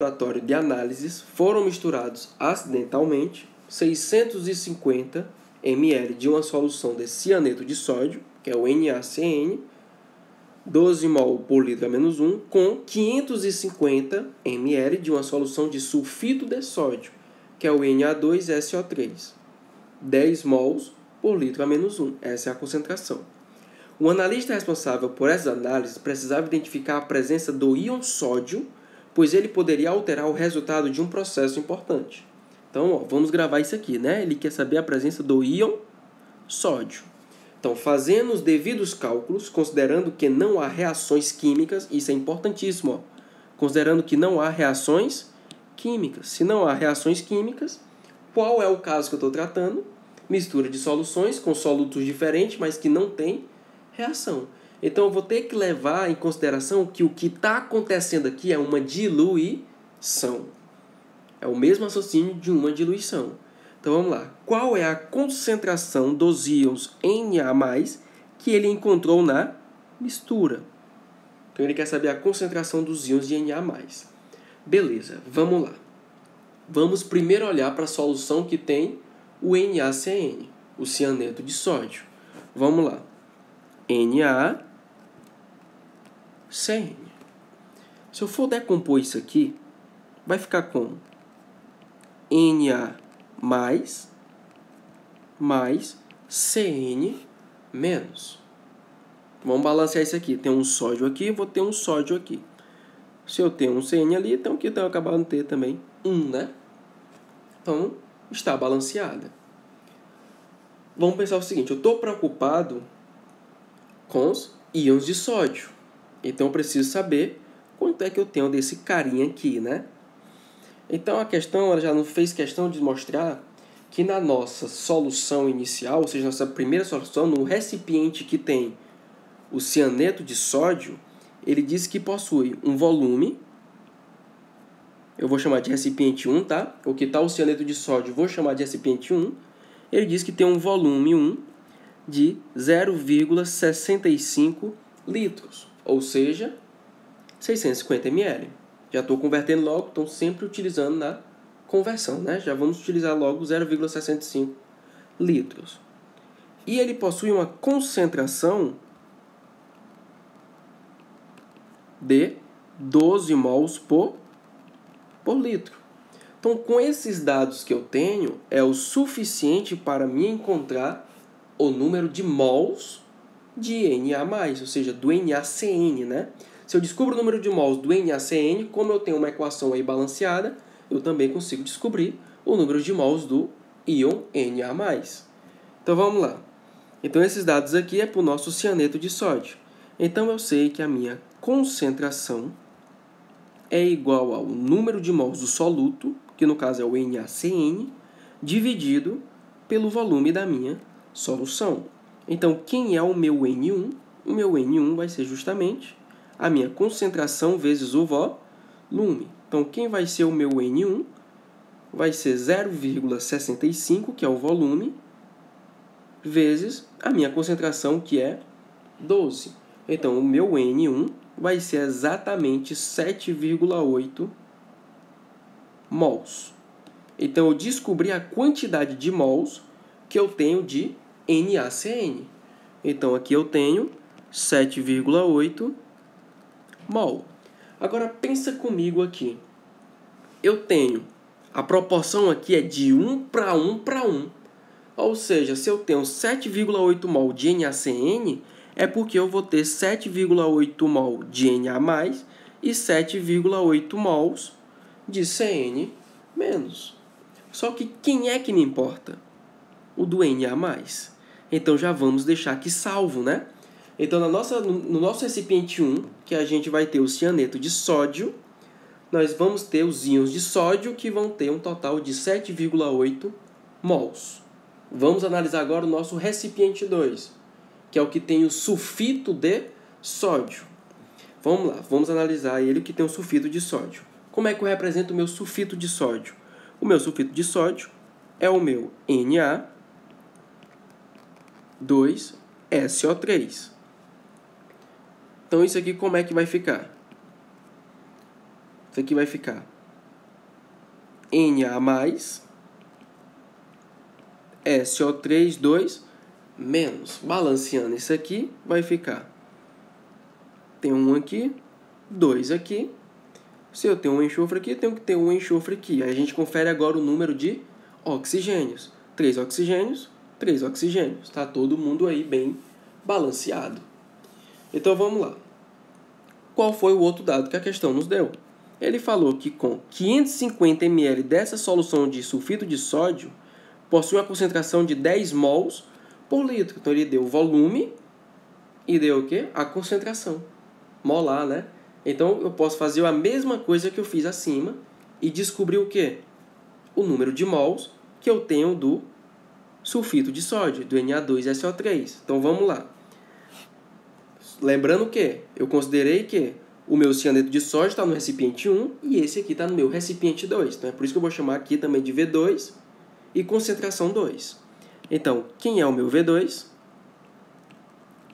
laboratório de análises foram misturados acidentalmente 650 ml de uma solução de cianeto de sódio, que é o NaCN, 12 mol por litro a menos 1, com 550 ml de uma solução de sulfito de sódio, que é o Na2SO3, 10 mols por litro a menos 1. Essa é a concentração. O analista responsável por essas análises precisava identificar a presença do íon sódio, pois ele poderia alterar o resultado de um processo importante. Então, vamos gravar isso aqui, né? Ele quer saber a presença do íon sódio. Então, fazendo os devidos cálculos, considerando que não há reações químicas, isso é importantíssimo, considerando que não há reações químicas. Se não há reações químicas, qual é o caso que eu estou tratando? Mistura de soluções com solutos diferentes, mas que não tem reação. Então, eu vou ter que levar em consideração que o que está acontecendo aqui é uma diluição. É o mesmo raciocínio de uma diluição. Então, vamos lá. Qual é a concentração dos íons Na+, que ele encontrou na mistura? Então, ele quer saber a concentração dos íons de Na+. Beleza, vamos lá. Vamos primeiro olhar para a solução que tem o NaCN, o cianeto de sódio. Vamos lá. NaCN. Se eu for decompor isso aqui, vai ficar como? Na mais CN menos. Vamos balancear isso aqui. Tem um sódio aqui, vou ter um sódio aqui. Se eu tenho um CN ali, então aqui eu acabo de ter também né? Então, está balanceada. Vamos pensar o seguinte, eu estou preocupado com os íons de sódio. Então, eu preciso saber quanto é que eu tenho desse carinha aqui, né? Então, a questão, ela já não fez questão de mostrar que na nossa solução inicial, ou seja, nossa primeira solução, no recipiente que tem o cianeto de sódio, ele diz que possui um volume, eu vou chamar de recipiente 1, tá? O que está o cianeto de sódio, vou chamar de recipiente 1. Ele diz que tem um volume 1 de 0,65 litros, ou seja, 650 ml. Já estou convertendo logo, estou sempre utilizando na conversão, né? Já vamos utilizar logo 0,65 litros. E ele possui uma concentração de 12 mols por litro. Então, com esses dados que eu tenho, é o suficiente para me encontrar o número de mols de Na+, ou seja, do NaCN, né? Se eu descubro o número de mols do NaCN, como eu tenho uma equação aí balanceada, eu também consigo descobrir o número de mols do íon Na+. Então, vamos lá. Então, esses dados aqui é para o nosso cianeto de sódio. Então, eu sei que a minha concentração é igual ao número de mols do soluto, que no caso é o NaCN, dividido pelo volume da minha solução. Então, quem é o meu N1? O meu N1 vai ser justamente a minha concentração vezes o volume. Então, quem vai ser o meu N1? Vai ser 0,65, que é o volume, vezes a minha concentração, que é 12. Então, o meu N1 vai ser exatamente 7,8 mols. Então, eu descobri a quantidade de mols que eu tenho de NaCN. Então, aqui eu tenho 7,8 mol. Agora, pensa comigo aqui. Eu tenho, a proporção aqui é de 1 para 1 para 1. Ou seja, se eu tenho 7,8 mol de NaCN, é porque eu vou ter 7,8 mol de Na+, e 7,8 mols de CN menos. Só que quem é que me importa? O do Na+. Então, já vamos deixar aqui salvo, né? Então, no nosso recipiente 1, que a gente vai ter o cianeto de sódio, nós vamos ter os íons de sódio, que vão ter um total de 7,8 mols. Vamos analisar agora o nosso recipiente 2, que é o que tem o sulfito de sódio. Vamos lá, vamos analisar ele que tem o sulfito de sódio. Como é que eu represento o meu sulfito de sódio? O meu sulfito de sódio é o meu Na2SO3. Então, isso aqui como é que vai ficar? Isso aqui vai ficar Na+, SO3, 2, menos. Balanceando isso aqui, vai ficar. Tem um aqui, 2 aqui. Se eu tenho um enxofre aqui, tenho que ter um enxofre aqui. Aí a gente confere agora o número de oxigênios. 3 oxigênios, 3 oxigênios. Está todo mundo aí bem balanceado. Então vamos lá. Qual foi o outro dado que a questão nos deu? Ele falou que com 550 ml dessa solução de sulfito de sódio, possui uma concentração de 10 mols por litro. Então ele deu o volume e deu o quê? A concentração. Molar, né? Então eu posso fazer a mesma coisa que eu fiz acima e descobrir o quê? O número de mols que eu tenho do sulfito de sódio, do Na2SO3. Então vamos lá. Lembrando que eu considerei que o meu cianeto de sódio está no recipiente 1 e esse aqui está no meu recipiente 2. Então é por isso que eu vou chamar aqui também de V2 e concentração 2. Então, quem é o meu V2?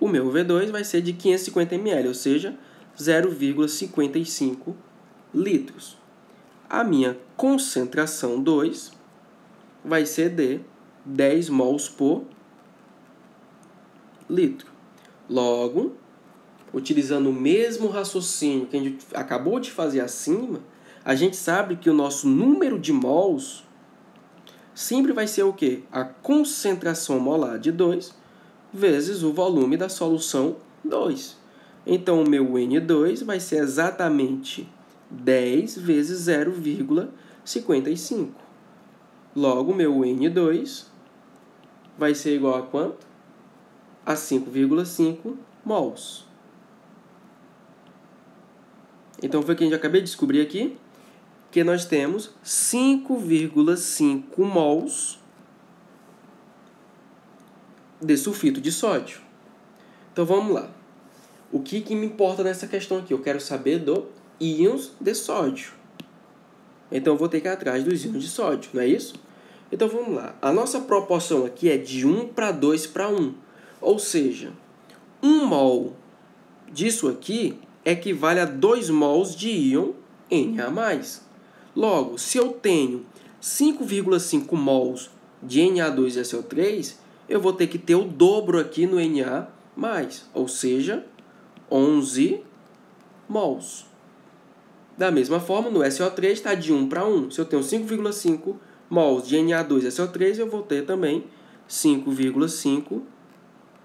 O meu V2 vai ser de 550 ml, ou seja, 0,55 litros. A minha concentração 2 vai ser de 10 mols por litro. Logo, utilizando o mesmo raciocínio que a gente acabou de fazer acima, a gente sabe que o nosso número de mols sempre vai ser o quê? A concentração molar de 2 vezes o volume da solução 2. Então, o meu N2 vai ser exatamente 10 vezes 0,55. Logo, o meu N2 vai ser igual a quanto? A 5,5 mols. Então, foi o que a gente acabou de descobrir aqui, que nós temos 5,5 mols de sulfito de sódio. Então, vamos lá. O que me importa nessa questão aqui? Eu quero saber do íons de sódio. Então, eu vou ter que ir atrás dos íons de sódio, não é isso? Então, vamos lá. A nossa proporção aqui é de 1 para 2 para 1. Ou seja, 1 mol disso aqui equivale a 2 mols de íon Na+. Logo, se eu tenho 5,5 mols de Na2SO3, eu vou ter que ter o dobro aqui no Na+, ou seja, 11 mols. Da mesma forma, no SO3 está de 1 para 1. Se eu tenho 5,5 mols de Na2SO3, eu vou ter também 5,5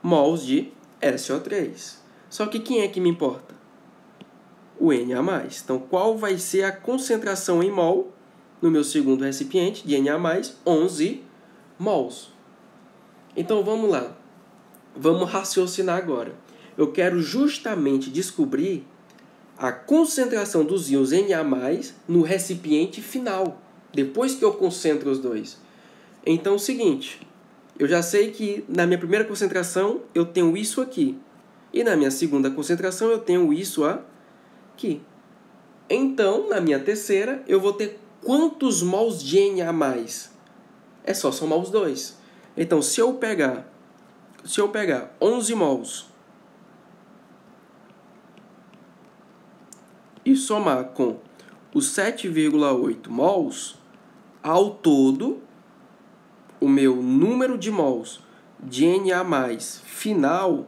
mols de SO3. Só que quem é que me importa? O Na+. Então, qual vai ser a concentração em mol no meu segundo recipiente de Na+? 11 mols. Então, vamos lá. Vamos raciocinar agora. Eu quero justamente descobrir a concentração dos íons Na+, no recipiente final, depois que eu concentro os dois. Então, é o seguinte, eu já sei que na minha primeira concentração eu tenho isso aqui, e na minha segunda concentração eu tenho isso aqui. Então, na minha terceira, eu vou ter quantos mols de Na+? É só somar os dois. Então, se eu pegar 11 mols e somar com os 7,8 mols, ao todo, o meu número de mols de Na+ final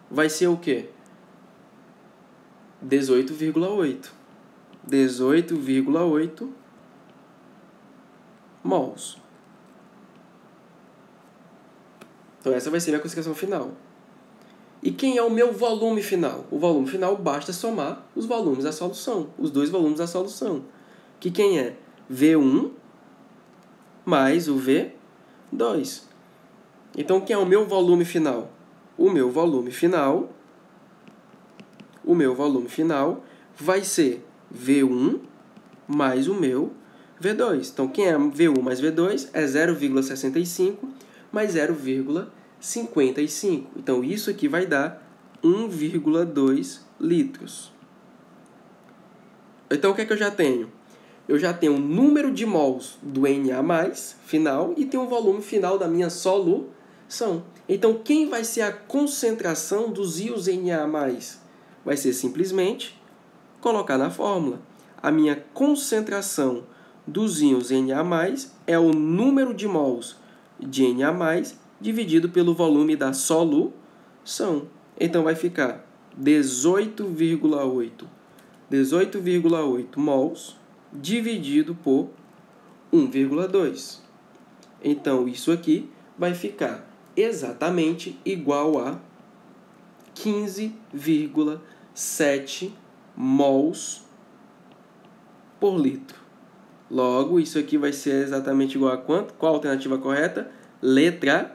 vai ser o quê? 18,8. 18,8 mols. Então, essa vai ser a minha concentração final. E quem é o meu volume final? O volume final basta somar os volumes da solução, os dois volumes da solução. Que quem é? V1 mais o V2. Então, quem é o meu volume final? O meu volume final vai ser V1 mais o meu V2. Então, quem é V1 mais V2 é 0,65 mais 0,55. Então, isso aqui vai dar 1,2 litros. Então, o que é que eu já tenho? Eu já tenho o número de mols do Na+ final e tenho o volume final da minha solução. Então, quem vai ser a concentração dos íons Na+? Vai ser simplesmente colocar na fórmula. A minha concentração dos íons Na+, é o número de mols de Na+, dividido pelo volume da solução. Então, vai ficar 18,8 mols dividido por 1,2. Então, isso aqui vai ficar exatamente igual a 15,7 mols por litro. Logo, isso aqui vai ser exatamente igual a quanto? Qual a alternativa correta? Letra